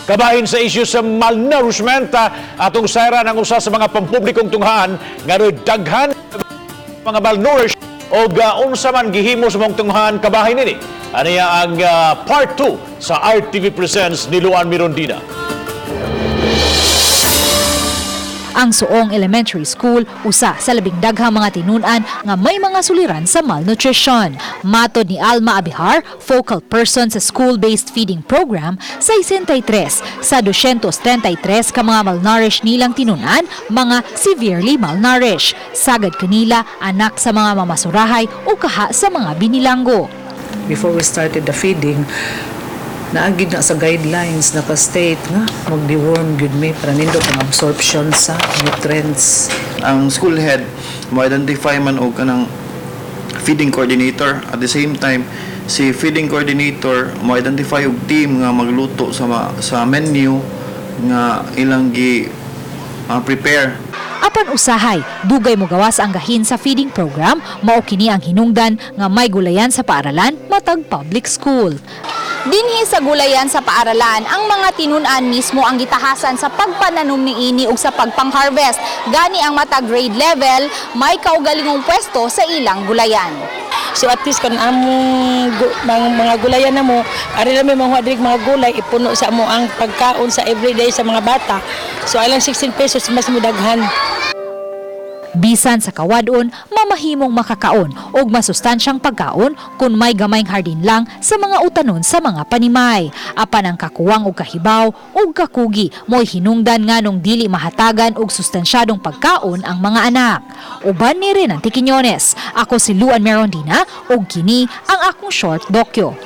Kabahin sa isyu sa malnourishment atong sayra ng usa sa mga pampublikong tunghaan nga daghan mga malnourished o unsa man gihimo sa mong tunghaan kabahin nini. Aniya ang part 2 sa RTV Presents ni Luan Mirondina. Ang Suong Elementary School usa sa labing daghang mga tinunan nga may mga suliran sa malnutrition. Matod ni Alma Abihar, focal person sa school-based feeding program, 63 sa 233 ka mga malnourished nilang tinunan, mga severely malnourished. Sagad kanila anak sa mga mamasurahay o kaha sa mga binilanggo. Before we started the feeding, naagid na sa guidelines naka-state nga mag-deworm gyud mi para nindot ang absorption sa nutrients. Ang school head mo-identify man og kanang feeding coordinator. At the same time, si feeding coordinator mo-identify og team nga magluto sa menu nga ilang prepare. Apan usahay, dugay mo gawas ang gahin sa feeding program, mao kini ang hinungdan nga may gulayan sa paaralan matag public school. Dinhi sa gulayan sa paaralan, ang mga tinunan mismo ang gitahasan sa pagpananom ni ini ug sa pagpang-harvest. Gani ang mata grade level, may kaugalingong pwesto sa ilang gulayan. So at least kan among mga gulayan na mo, ari lang may mga gulay ipuno sa amo ang pagkaon sa everyday sa mga bata. So ilang 16 pesos mas mudaghan. Bisan sa kawadon, mamahimong makakaon o masustansyang pagkaon kung may gamayng hardin lang sa mga utanon sa mga panimay. Apan ang kakuwang o kahibaw o kakugi mo'y hinungdan nga nung dili mahatagan og sustansyadong pagkaon ang mga anak. Uban ni Renan Tiquiñones, ako si Luan Mirondina o kini ang akong short dokyo.